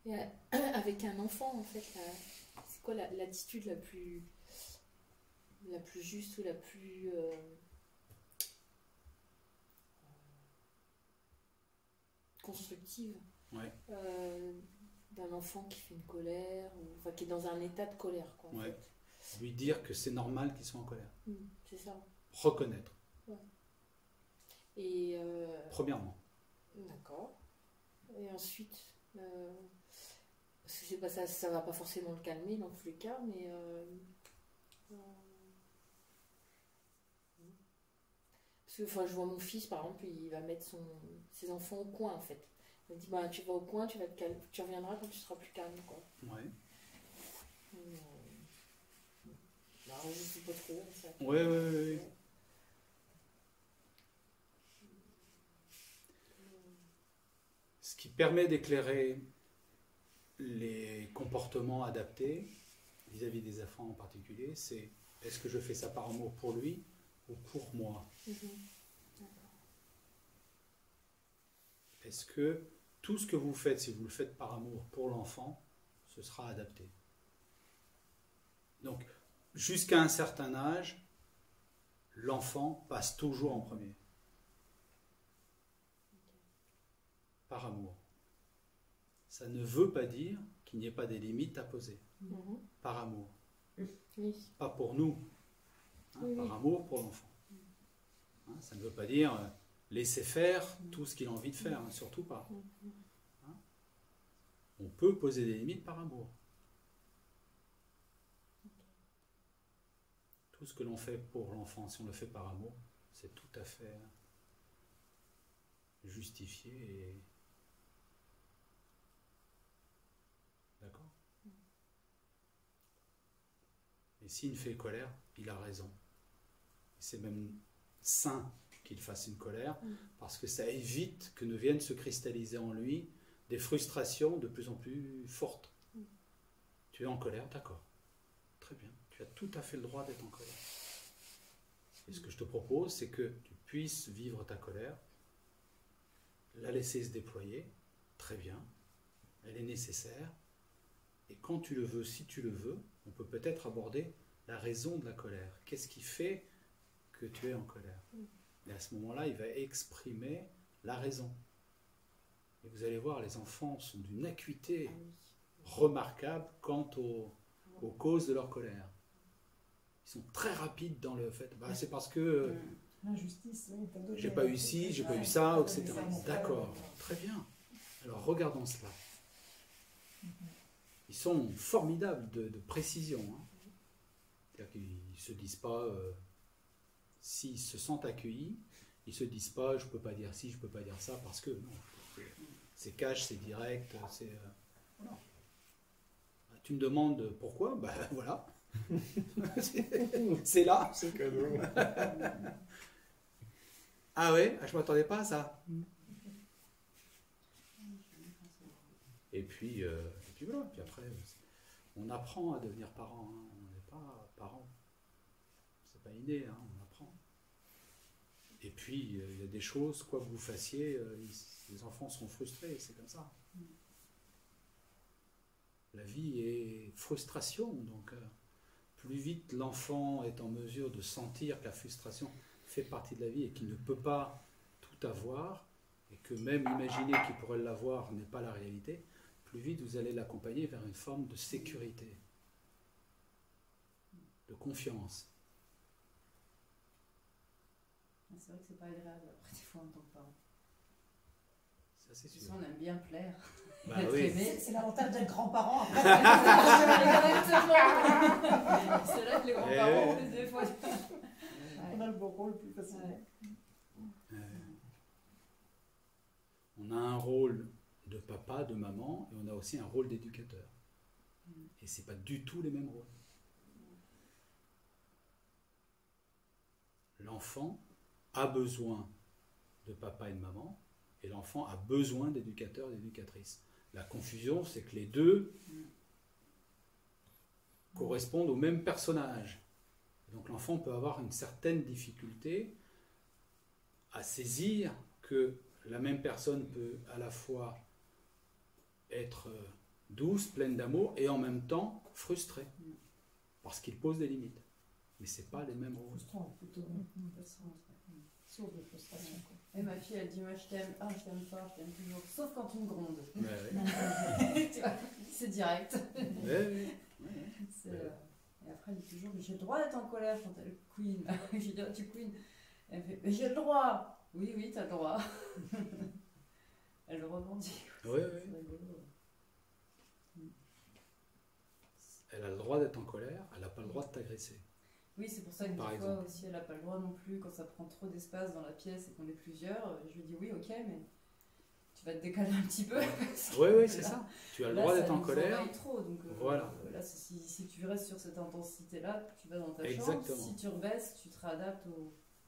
Et avec un enfant, en fait, c'est quoi l'attitude la plus juste ou la plus constructive d'un enfant qui fait une colère, enfin qui est dans un état de colère, quoi, en fait. Lui dire que c'est normal qu'il soit en colère. C'est ça. Reconnaître. Et premièrement. D'accord. Et ensuite, c'est pas ça, ça va pas forcément le calmer dans tous les cas, mais parce que enfin, je vois mon fils par exemple, il va mettre ses enfants au coin en fait. Il me dit bah tu vas au coin, tu vas te calmer, tu reviendras quand tu seras plus calme, quoi. Ouais. Alors, je sais pas trop. Ça, ouais. Ce qui permet d'éclairer les comportements adaptés vis-à-vis des enfants en particulier, c'est est-ce que je fais ça par amour pour lui ou pour moi? Est-ce que tout ce que vous faites, si vous le faites par amour pour l'enfant, ce sera adapté? Donc, jusqu'à un certain âge, l'enfant passe toujours en premier. Par amour. Ça ne veut pas dire qu'il n'y ait pas des limites à poser. Par amour. Pas pour nous. Par amour pour l'enfant. Ça ne veut pas dire laisser faire tout ce qu'il a envie de faire. Surtout pas. On peut poser des limites par amour. Tout ce que l'on fait pour l'enfant, si on le fait par amour, c'est tout à fait justifié. D'accord? Et s'il fait colère, il a raison. C'est même sain qu'il fasse une colère, parce que ça évite que ne viennent se cristalliser en lui des frustrations de plus en plus fortes. Tu es en colère, d'accord. Très bien. Tu as tout à fait le droit d'être en colère. Et ce que je te propose, c'est que tu puisses vivre ta colère, la laisser se déployer, très bien, elle est nécessaire, et quand tu le veux, si tu le veux, on peut peut-être aborder la raison de la colère. Qu'est-ce qui fait que tu es en colère? Et à ce moment-là, il va exprimer la raison. Et vous allez voir, les enfants sont d'une acuité remarquable quant aux causes de leur colère. Ils sont très rapides dans le fait, bah, c'est parce que l'injustice, j'ai pas eu ci, j'ai pas eu ça, etc. D'accord, très bien. Alors regardons cela. Ils sont formidables de précision. C'est-à-dire qu'ils ne se disent pas, s'ils se sentent accueillis, ils ne se disent pas, je ne peux pas dire ci, je ne peux pas dire ça, parce que non, c'est cash, c'est direct, c'est... voilà. Tu me demandes pourquoi? Ben voilà. C'est là. C'est cadeau. Ah ouais, je ne m'attendais pas à ça. Et puis voilà. Puis après, on apprend à devenir parent. On n'est pas parent. C'est pas inné, on apprend. Et puis, il y a des choses, quoi que vous fassiez, les enfants sont frustrés, c'est comme ça. La vie est frustration, donc plus vite l'enfant est en mesure de sentir que la frustration fait partie de la vie et qu'il ne peut pas tout avoir, et que même imaginer qu'il pourrait l'avoir n'est pas la réalité, plus vite vous allez l'accompagner vers une forme de sécurité, de confiance. C'est vrai que c'est pas agréable après des fois en tant que parent. Ça c'est sûr. Parce qu'on aime bien plaire. Bah oui. C'est l'avantage d'être grand-parent. C'est là que les grands-parents, des fois. On a le bon rôle plus facilement. On a un rôle de papa, de maman, et on a aussi un rôle d'éducateur. Et c'est pas du tout les mêmes rôles. L'enfant a besoin de papa et de maman, et l'enfant a besoin d'éducateurs et d'éducatrices. La confusion, c'est que les deux correspondent au même personnage. Donc l'enfant peut avoir une certaine difficulté à saisir que la même personne peut à la fois être douce, pleine d'amour, et en même temps frustrée. Parce qu'il pose des limites. Mais c'est pas les mêmes rôles. Frustrant, plutôt. Source de frustration. Quoi. Et ma fille, elle dit, moi je t'aime, ah je t'aime pas, je t'aime toujours, sauf quand tu me grondes. Ouais, Tu vois, c'est direct. ouais. C'est, et après, elle dit toujours, mais j'ai le droit d'être en colère quand elle queen. J'ai dit, ah, tu queen. Elle fait, mais j'ai le droit. Oui, oui, t'as le droit. Elle le revendique. Ouais, ouais. C'est rigolo. Elle a le droit d'être en colère, elle n'a pas le droit de t'agresser. Oui, c'est pour ça que Par des fois exemple. aussi, elle n'a pas le droit non plus, quand ça prend trop d'espace dans la pièce et qu'on est plusieurs, je lui dis oui, ok, mais tu vas te décaler un petit peu. parce que Oui, oui, c'est là- ça. Tu as le là, droit ça d'être en nous colère. envahit trop, donc Voilà. là, si tu restes sur cette intensité-là, tu vas dans ta Exactement. chambre. Si tu rebaisses, tu te réadaptes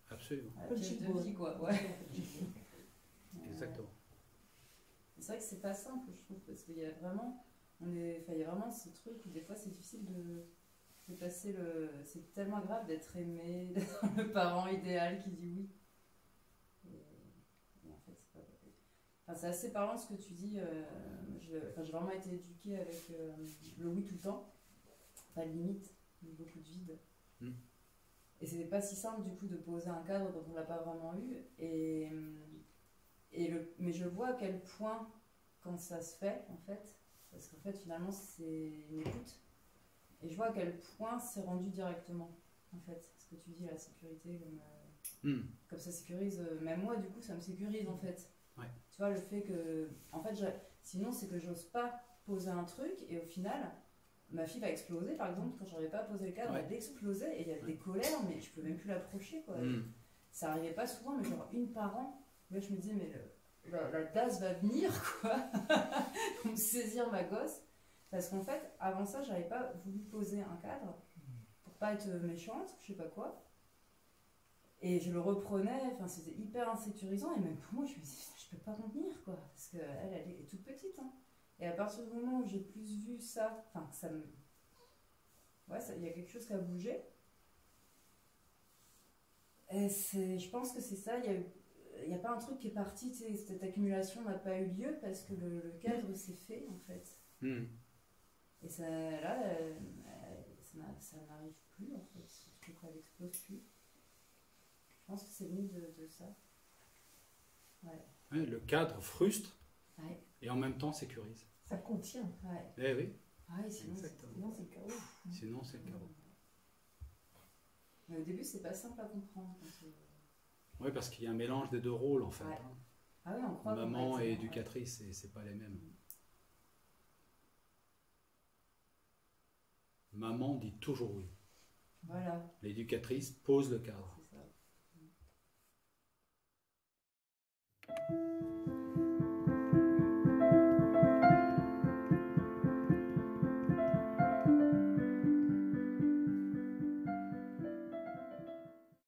Absolument. à la pièce de vie, quoi. Ouais. Exactement. C'est vrai que c'est pas simple, je trouve, parce qu'il y a vraiment, il y a vraiment ce truc où des fois c'est difficile de passer le. C'est tellement grave d'être aimé, d'être le parent idéal qui dit oui. Et en fait, c'est pas. Enfin, c'est assez parlant ce que tu dis. J'ai vraiment été éduquée avec le oui tout le temps, pas de limite, mais beaucoup de vide. Mm. Et c'était pas si simple du coup de poser un cadre quand on l'a pas vraiment eu. Mais je vois à quel point, quand ça se fait, en fait, parce qu'en fait, finalement, c'est une écoute, et je vois à quel point c'est rendu directement, en fait, ce que tu dis, la sécurité, comme ça sécurise, même moi, du coup, ça me sécurise, en fait. Ouais. Tu vois, le fait que, en fait, sinon, c'est que j'ose pas poser un truc, et au final, ma fille va exploser, par exemple, quand j'arrivais pas à poser le cadre, Ouais. elle explosait, et il y avait des colères, mais je peux même plus l'approcher, quoi. Ça arrivait pas souvent, mais genre une par an. Là, je me disais, mais la DAS va venir, quoi, pour me saisir ma gosse. Parce qu'en fait, avant ça, j'avais pas voulu poser un cadre pour pas être méchante, je sais pas quoi. Et je le reprenais, enfin, c'était hyper insécurisant. Et même pour moi, je me disais, je peux pas contenir, quoi. Parce qu'elle est toute petite. Hein. Et à partir du moment où j'ai plus vu ça, enfin, ça me. Ouais, il y a quelque chose qui a bougé. Et je pense que c'est ça, il n'y a pas un truc qui est parti, tu sais, cette accumulation n'a pas eu lieu parce que le cadre s'est fait en fait. Et ça, là, ça n'arrive plus en fait, ce truc elle explose plus. Je pense que c'est venu de ça. Ouais. Ouais, le cadre frustre Ouais. et en même temps sécurise. Ça contient. Ouais. Eh oui, Ah oui, sinon exactement. Sinon, c'est le chaos. Sinon c'est le chaos. Mais au début, c'est pas simple à comprendre. Oui, parce qu'il y a un mélange des deux rôles en fait. Ouais. Hein. Ah oui, on croit qu'on Maman va et être- éducatrice, c'est pas les mêmes. Maman dit toujours oui. Voilà. L'éducatrice pose le cadre.